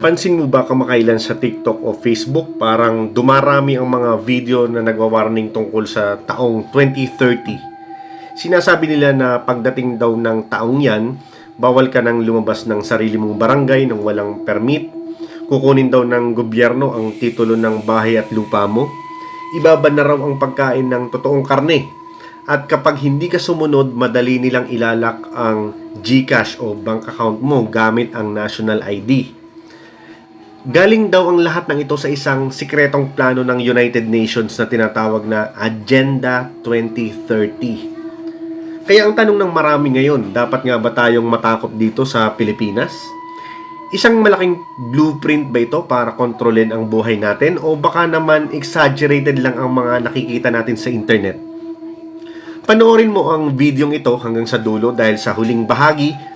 Pansin mo ba kamakailan sa TikTok o Facebook, parang dumarami ang mga video na nagwa-warning tungkol sa taong 2030. Sinasabi nila na pagdating daw ng taong yan, bawal ka nang lumabas ng sarili mong barangay nang walang permit, kukunin daw ng gobyerno ang titulo ng bahay at lupa mo, ibaban na raw ang pagkain ng totoong karne, at kapag hindi ka sumunod, madali nilang ilalak ang GCash o bank account mo gamit ang national ID. Galing daw ang lahat ng ito sa isang sikretong plano ng United Nations na tinatawag na Agenda 2030. Kaya ang tanong ng marami ngayon, dapat nga ba tayong matakot dito sa Pilipinas? Isang malaking blueprint ba ito para kontrolin ang buhay natin o baka naman exaggerated lang ang mga nakikita natin sa internet? Panoorin mo ang videong ito hanggang sa dulo dahil sa huling bahagi,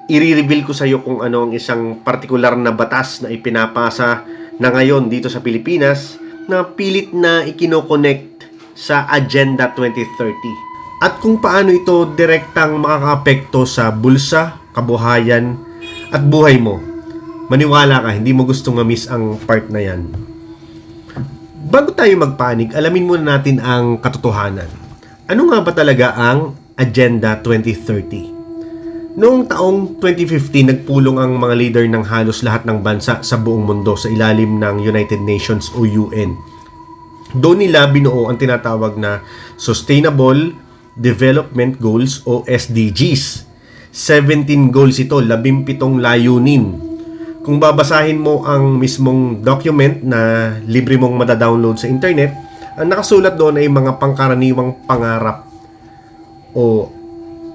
i-reveal ko sa iyo kung ano ang isang partikular na batas na ipinapasa na ngayon dito sa Pilipinas na pilit na ikino-connect sa Agenda 2030. At kung paano ito direktang makakaapekto sa bulsa, kabuhayan, at buhay mo. Maniwala ka, hindi mo gustong ma-miss ang part na yan. Bago tayo magpanik, alamin muna natin ang katotohanan. Ano nga ba talaga ang Agenda 2030? Noong taong 2015, nagpulong ang mga leader ng halos lahat ng bansa sa buong mundo sa ilalim ng United Nations o UN. Doon nila binuo ang tinatawag na Sustainable Development Goals o SDGs. 17 goals ito, 17 layunin. Kung babasahin mo ang mismong document na libre mong madadownload sa internet, ang nakasulat doon ay mga pangkaraniwang pangarap o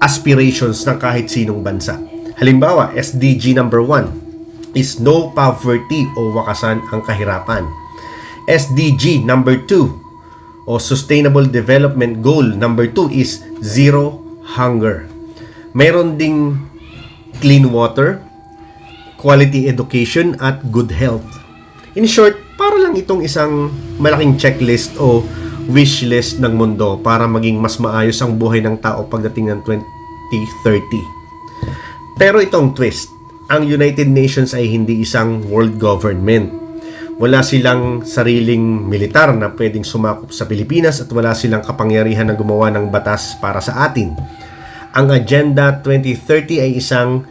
aspirations ng kahit sinong bansa. Halimbawa, SDG number 1 is no poverty o wakasan ang kahirapan. SDG number 2 o Sustainable Development Goal number 2 is zero hunger. Mayroon ding clean water, quality education at good health. In short, para lang itong isang malaking checklist o wish list ng mundo para maging mas maayos ang buhay ng tao pagdating ng 2030. Pero itong twist, ang United Nations ay hindi isang world government. Wala silang sariling militar na pwedeng sumakop sa Pilipinas at wala silang kapangyarihan na gumawa ng batas para sa atin. Ang Agenda 2030 ay isang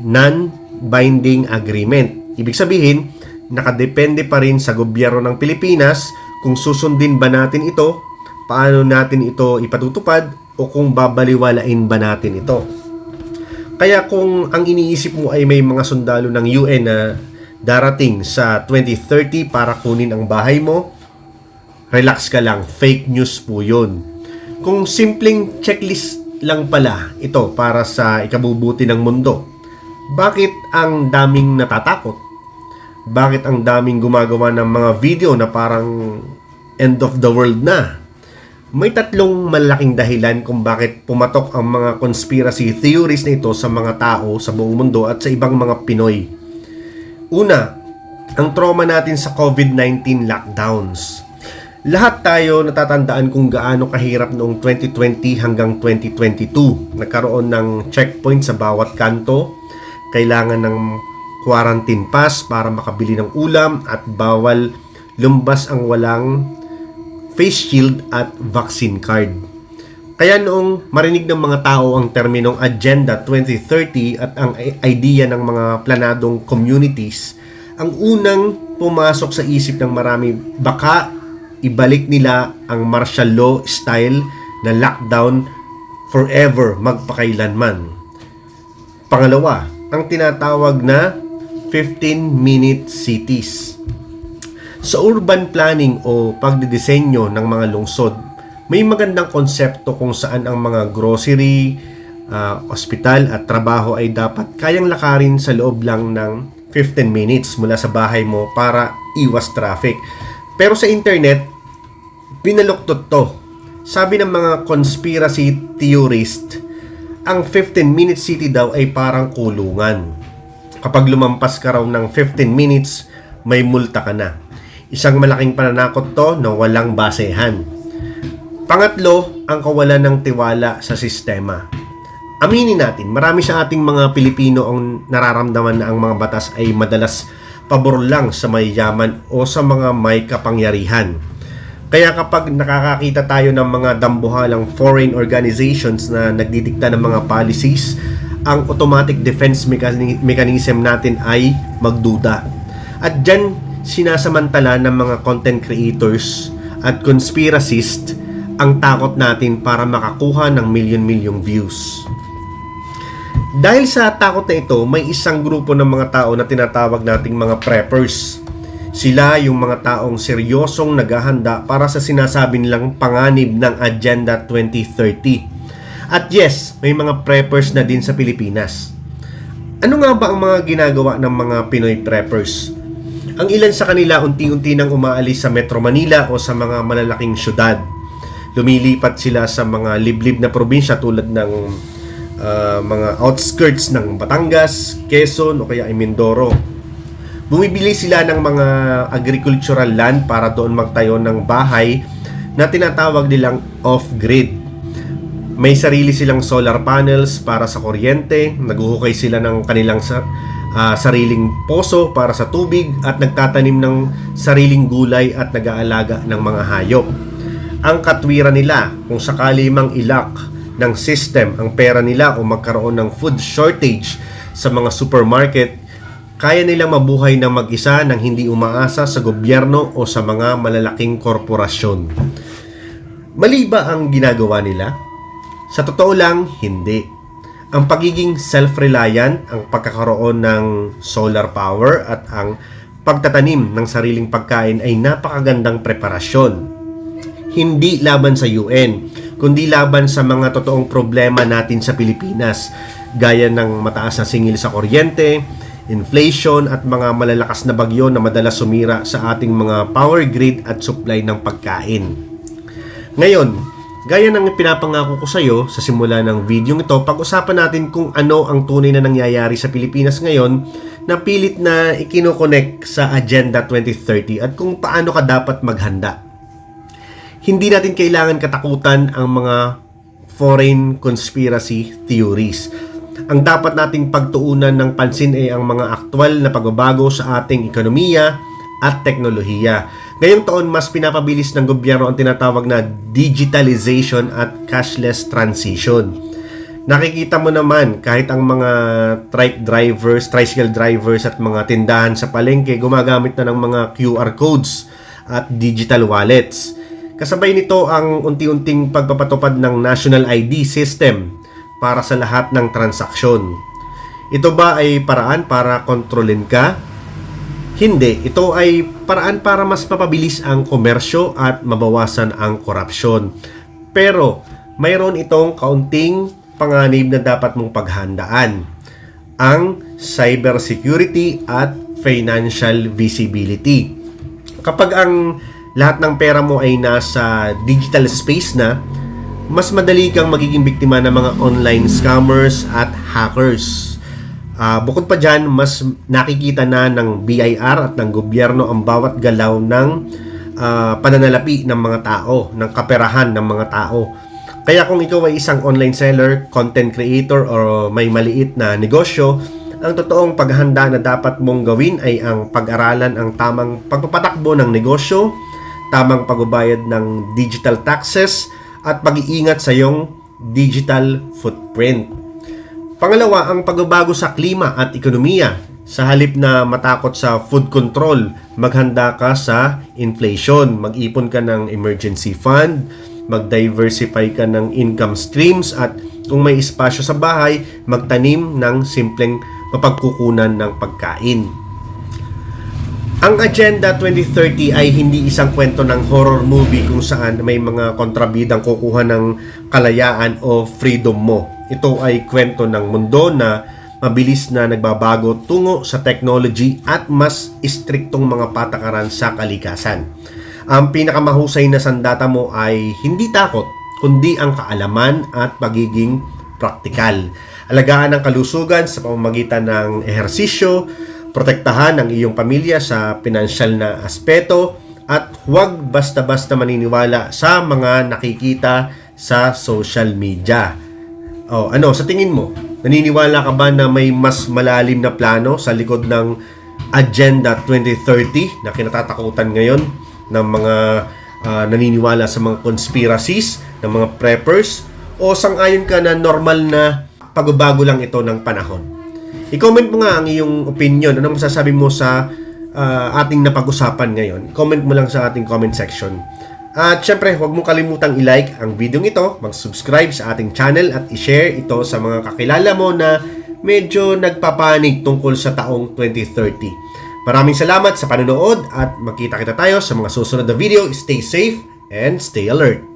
non-binding agreement. Ibig sabihin, nakadepende pa rin sa gobyerno ng Pilipinas kung susundin ba natin ito, paano natin ito ipatutupad, o kung babaliwalain ba natin ito. Kaya kung ang iniisip mo ay may mga sundalo ng UN na darating sa 2030 para kunin ang bahay mo, relax ka lang, fake news po yun. Kung simpleng checklist lang pala ito para sa ikabubuti ng mundo, bakit ang daming natatakot? Bakit ang daming gumagawa ng mga video na parang end of the world na? May tatlong malaking dahilan kung bakit pumatok ang mga conspiracy theories na ito sa mga tao sa buong mundo at sa ibang mga Pinoy. Una, ang trauma natin sa COVID-19 lockdowns. Lahat tayo natatandaan kung gaano kahirap noong 2020 hanggang 2022. Nagkaroon ng checkpoint sa bawat kanto, kailangan ng quarantine pass para makabili ng ulam at bawal lumabas ang walang face shield at vaccine card. Kaya noong marinig ng mga tao ang terminong Agenda 2030 at ang idea ng mga planadong communities, ang unang pumasok sa isip ng marami, baka ibalik nila ang martial law style na lockdown forever, magpakailanman. Pangalawa, ang tinatawag na 15-minute cities. Sa urban planning o pagdidisenyo ng mga lungsod, may magandang konsepto kung saan ang mga grocery, ospital at trabaho ay dapat kayang lakarin sa loob lang ng 15 minutes mula sa bahay mo para iwas traffic. Pero sa internet, binaluktot to. Sabi ng mga conspiracy theorist, ang 15-minute city daw ay parang kulungan. Kapag lumampas ka raw ng 15 minutes, may multa ka na. Isang malaking pananakot to na walang basehan. Pangatlo, ang kawalan ng tiwala sa sistema. Aminin natin, marami sa ating mga Pilipino ang nararamdaman na ang mga batas ay madalas pabor lang sa mayayaman o sa mga may kapangyarihan. Kaya kapag nakakakita tayo ng mga dambuhalang foreign organizations na nagdidikta ng mga policies, ang automatic defense mechanism natin ay magduda. At dyan sinasamantala ng mga content creators at conspiracists ang takot natin para makakuha ng milyon-milyong views. Dahil sa takot na ito, may isang grupo ng mga tao na tinatawag nating mga preppers. Sila yung mga taong seryosong naghahanda para sa sinasabi nilang panganib ng Agenda 2030. At yes, may mga preppers na din sa Pilipinas. Ano nga ba ang mga ginagawa ng mga Pinoy preppers? Ang ilan sa kanila unti-unti nang umaalis sa Metro Manila o sa mga malalaking syudad. Lumilipat sila sa mga liblib na probinsya tulad ng mga outskirts ng Batangas, Quezon o kaya ay Mindoro. Bumibili sila ng mga agricultural land para doon magtayo ng bahay na tinatawag nilang off-grid. May sarili silang solar panels para sa kuryente, naghuhukay sila ng kanilang sariling poso para sa tubig at nagtatanim ng sariling gulay at nag-aalaga ng mga hayop. Ang katwiran nila, kung sakali mang ilak ng system ang pera nila o magkaroon ng food shortage sa mga supermarket, kaya nilang mabuhay ng mag-isa nang hindi umaasa sa gobyerno o sa mga malalaking korporasyon. Mali ba ang ginagawa nila? Sa totoo lang, hindi. Ang pagiging self-reliant, ang pagkakaroon ng solar power at ang pagtatanim ng sariling pagkain ay napakagandang preparasyon. Hindi laban sa UN, kundi laban sa mga totoong problema natin sa Pilipinas, gaya ng mataas na singil sa kuryente, inflation at mga malalakas na bagyo na madalas sumira sa ating mga power grid at supply ng pagkain. Ngayon, gaya ng pinapangako ko sa iyo sa simula ng video ito, pag-usapan natin kung ano ang tunay na nangyayari sa Pilipinas ngayon na pilit na ikinokonek sa Agenda 2030 at kung paano ka dapat maghanda. Hindi natin kailangan katakutan ang mga foreign conspiracy theories. Ang dapat nating pagtuunan ng pansin ay ang mga aktwal na pagbabago sa ating ekonomiya at teknolohiya. Ngayong taon, mas pinapabilis ng gobyerno ang tinatawag na digitalization at cashless transition. Nakikita mo naman kahit ang mga tricycle drivers at mga tindahan sa palengke gumagamit na ng mga QR codes at digital wallets. Kasabay nito ang unti-unting pagpapatupad ng national ID system para sa lahat ng transaksyon. Ito ba ay paraan para kontrolin ka? Hindi. Ito ay paraan para mas mapabilis ang komersyo at mabawasan ang korupsyon. Pero mayroon itong kaunting panganib na dapat mong paghandaan. Ang cybersecurity at financial visibility. Kapag ang lahat ng pera mo ay nasa digital space na, mas madali kang magiging biktima ng mga online scammers at hackers. Bukod pa dyan, mas nakikita na ng BIR at ng gobyerno ang bawat galaw ng pananalapi ng mga tao, ng kaperahan ng mga tao. Kaya kung ikaw ay isang online seller, content creator, or may maliit na negosyo, ang totoong paghahanda na dapat mong gawin ay ang pag-aralan ang tamang pagpapatakbo ng negosyo, tamang pagbabayad ng digital taxes, at pag-iingat sa iyong digital footprint. Pangalawa, ang pagbabago sa klima at ekonomiya. Sa halip na matakot sa food control, maghanda ka sa inflation. Mag-ipon ka ng emergency fund, mag-diversify ka ng income streams, at kung may espasyo sa bahay, magtanim ng simpleng mapagkukunan ng pagkain. Ang Agenda 2030 ay hindi isang kwento ng horror movie kung saan may mga kontrabidang kukuha ng kalayaan o freedom mo. Ito ay kwento ng mundo na mabilis na nagbabago tungo sa technology at mas istriktong mga patakaran sa kalikasan. Ang pinakamahusay na sandata mo ay hindi takot, kundi ang kaalaman at pagiging praktikal. Alagaan ang kalusugan sa pamamagitan ng ehersisyo, protektahan ang iyong pamilya sa pinansyal na aspeto, at huwag basta-basta maniniwala sa mga nakikita sa social media. Sa tingin mo, naniniwala ka ba na may mas malalim na plano sa likod ng Agenda 2030 na kinatatakutan ngayon ng mga naniniwala sa mga conspiracies, ng mga preppers, o sang-ayon ka na normal na pagbabago lang ito ng panahon? I-comment mo nga ang iyong opinion. Anong masasabi mo sa ating napag-usapan ngayon? Comment mo lang sa ating comment section. At syempre, huwag mo kalimutang i-like ang video ito, mag-subscribe sa ating channel at i-share ito sa mga kakilala mo na medyo nagpapanig tungkol sa taong 2030. Maraming salamat sa panonood at magkita-kita tayo sa mga susunod na video. Stay safe and stay alert.